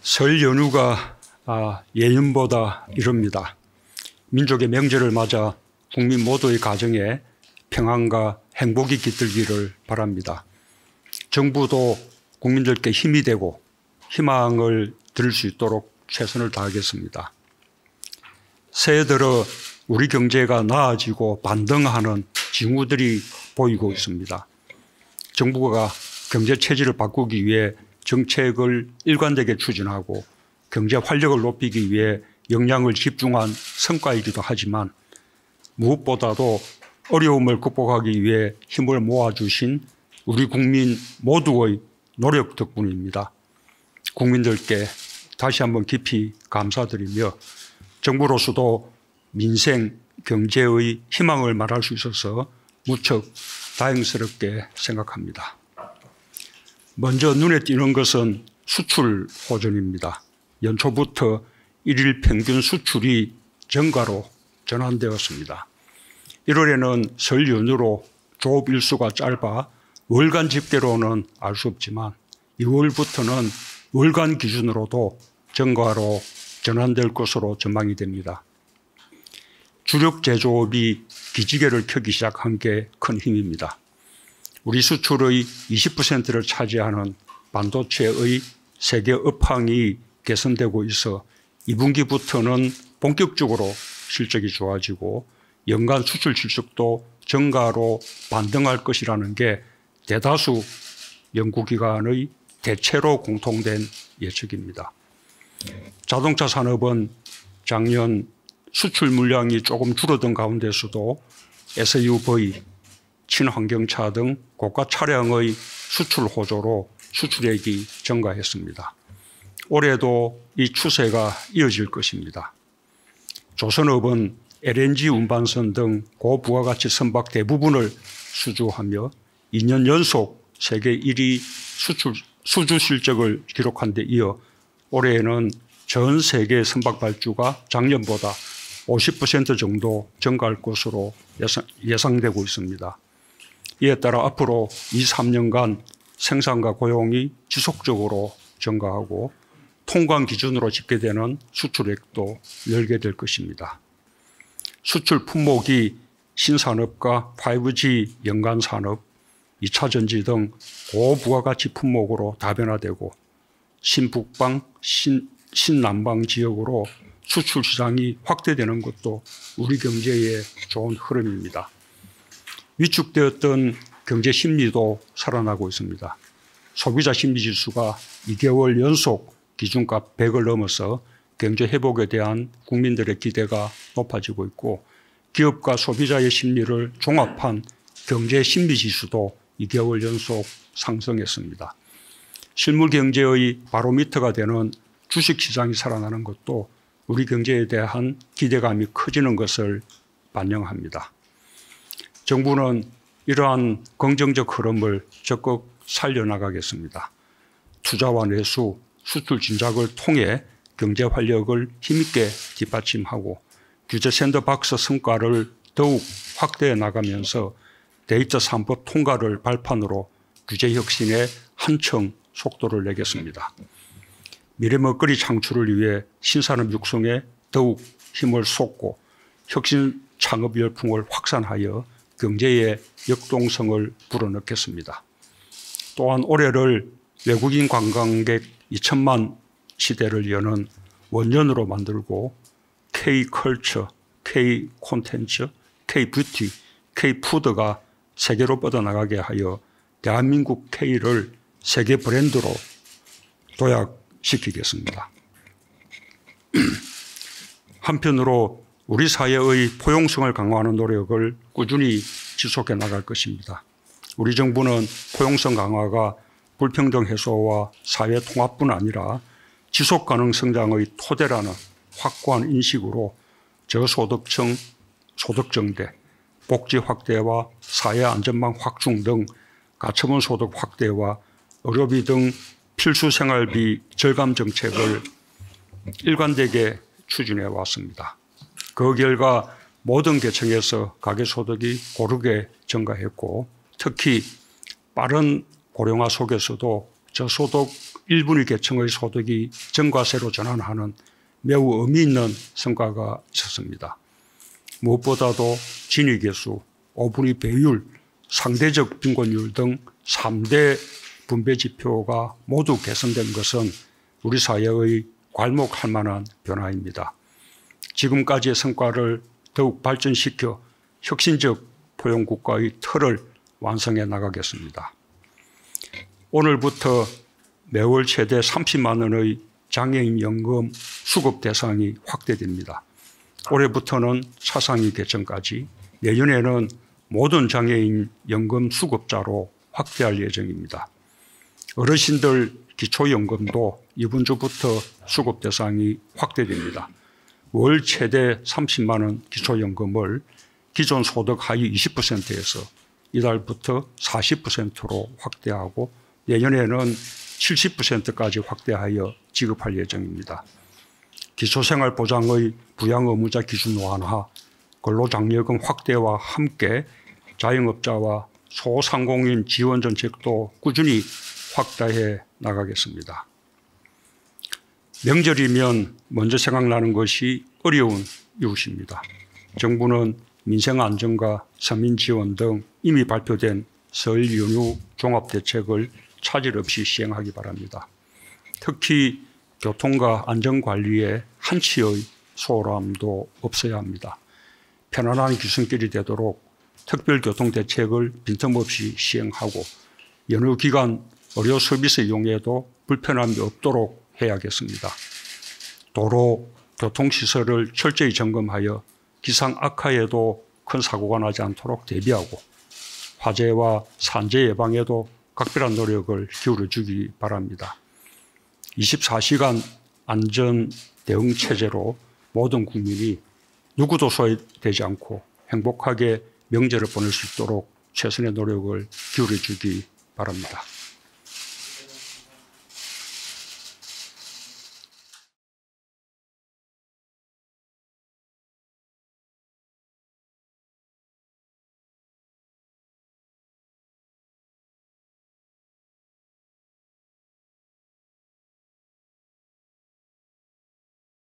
설 연휴가 예년보다 이릅니다. 민족의 명절을 맞아 국민 모두의 가정에 평안과 행복이 깃들기를 바랍니다. 정부도 국민들께 힘이 되고 희망을 드릴 수 있도록 최선을 다하겠습니다. 새해 들어 우리 경제가 나아지고 반등하는 징후들이 보이고 있습니다. 정부가 경제 체질을 바꾸기 위해 정책을 일관되게 추진하고 경제 활력을 높이기 위해 역량을 집중한 성과이기도 하지만 무엇보다도 어려움을 극복하기 위해 힘을 모아주신 우리 국민 모두의 노력 덕분입니다. 국민들께 다시 한번 깊이 감사드리며 정부로서도 민생, 경제의 희망을 말할 수 있어서 무척 다행스럽게 생각합니다. 먼저 눈에 띄는 것은 수출 호전입니다. 연초부터 일일 평균 수출이 정가로 전환되었습니다. 1월에는 설 연휴로 조업 일수가 짧아 월간 집계로는 알 수 없지만 2월부터는 월간 기준으로도 정가로 전환될 것으로 전망이 됩니다. 주력 제조업이 기지개를 켜기 시작한 게 큰 힘입니다. 우리 수출의 20%를 차지하는 반도체의 세계 업황이 개선되고 있어 2분기부터는 본격적으로 실적이 좋아지고 연간 수출 실적도 정가로 반등할 것이라는 게 대다수 연구기관의 대체로 공통된 예측입니다. 자동차 산업은 작년 수출 물량이 조금 줄어든 가운데서도 SUV, 친환경차 등 고가 차량의 수출 호조로 수출액이 증가했습니다. 올해도 이 추세가 이어질 것입니다. 조선업은 LNG 운반선 등 고부가가치 선박 대부분을 수주하며 2년 연속 세계 1위 수주 실적을 기록한 데 이어 올해에는 전 세계 선박 발주가 작년보다 50% 정도 증가할 것으로 예상되고 있습니다. 이에 따라 앞으로 2, 3년간 생산과 고용이 지속적으로 증가하고 통관 기준으로 집계되는 수출액도 늘게 될 것입니다. 수출 품목이 신산업과 5G 연관 산업, 2차 전지 등 고부가가치 품목으로 다변화되고 신북방, 신남방 지역으로 수출 시장이 확대되는 것도 우리 경제의 좋은 흐름입니다. 위축되었던 경제 심리도 살아나고 있습니다. 소비자 심리지수가 2개월 연속 기준값 100을 넘어서 경제 회복에 대한 국민들의 기대가 높아지고 있고 기업과 소비자의 심리를 종합한 경제 심리지수도 2개월 연속 상승했습니다. 실물 경제의 바로미터가 되는 주식시장이 살아나는 것도 우리 경제에 대한 기대감이 커지는 것을 반영합니다. 정부는 이러한 긍정적 흐름을 적극 살려나가겠습니다. 투자와 내수, 수출 진작을 통해 경제 활력을 힘있게 뒷받침하고 규제 샌드박스 성과를 더욱 확대해 나가면서 데이터 3법 통과를 발판으로 규제 혁신에 한층 속도를 내겠습니다. 미래 먹거리 창출을 위해 신산업 육성에 더욱 힘을 쏟고 혁신 창업 열풍을 확산하여 경제의 역동성을 불어넣겠습니다. 또한 올해를 외국인 관광객 2천만 시대를 여는 원년으로 만들고 K컬처, K콘텐츠, K뷰티, K푸드가 세계로 뻗어나가게 하여 대한민국 K를 세계 브랜드로 도약시키겠습니다. 한편으로 우리 사회의 포용성을 강화하는 노력을 꾸준히 지속해 나갈 것입니다. 우리 정부는 포용성 강화가 불평등 해소와 사회 통합뿐 아니라 지속가능 성장의 토대라는 확고한 인식으로 저소득층 소득정대, 복지 확대와 사회 안전망 확충 등 가처분 소득 확대와 의료비 등 필수 생활비 절감 정책을 일관되게 추진해 왔습니다. 그 결과 모든 계층에서 가계소득이 고르게 증가했고 특히 빠른 고령화 속에서도 저소득 1분위 계층의 소득이 정과세로 전환하는 매우 의미 있는 성과가 있었습니다. 무엇보다도 진위계수, 5분위 배율, 상대적 빈곤율 등 3대 분배 지표가 모두 개선된 것은 우리 사회의 괄목할 만한 변화입니다. 지금까지의 성과를 더욱 발전시켜 혁신적 포용국가의 틀을 완성해 나가겠습니다. 오늘부터 매월 최대 30만 원의 장애인 연금 수급 대상이 확대됩니다. 올해부터는 차상위 계층까지, 내년에는 모든 장애인 연금 수급자로 확대할 예정입니다. 어르신들 기초연금도 이번 주부터 수급 대상이 확대됩니다. 월 최대 30만 원 기초연금을 기존 소득 하위 20%에서 이달부터 40%로 확대하고 내년에는 70%까지 확대하여 지급할 예정입니다. 기초생활보장의 부양의무자 기준 완화, 근로장려금 확대와 함께 자영업자와 소상공인 지원 정책도 꾸준히 확대해 나가겠습니다. 명절이면 먼저 생각나는 것이 어려운 이웃입니다. 정부는 민생 안정과 서민 지원 등 이미 발표된 설 연휴 종합대책을 차질 없이 시행하기 바랍니다. 특히 교통과 안전관리에 한치의 소홀함도 없어야 합니다. 편안한 귀성길이 되도록 특별교통대책을 빈틈없이 시행하고 연휴 기간 의료 서비스 이용에도 불편함이 없도록 해야겠습니다. 도로, 교통시설을 철저히 점검하여 기상 악화에도 큰 사고가 나지 않도록 대비하고 화재와 산재 예방에도 각별한 노력을 기울여주기 바랍니다. 24시간 안전 대응 체제로 모든 국민이 누구도 소외되지 않고 행복하게 명절을 보낼 수 있도록 최선의 노력을 기울여주기 바랍니다.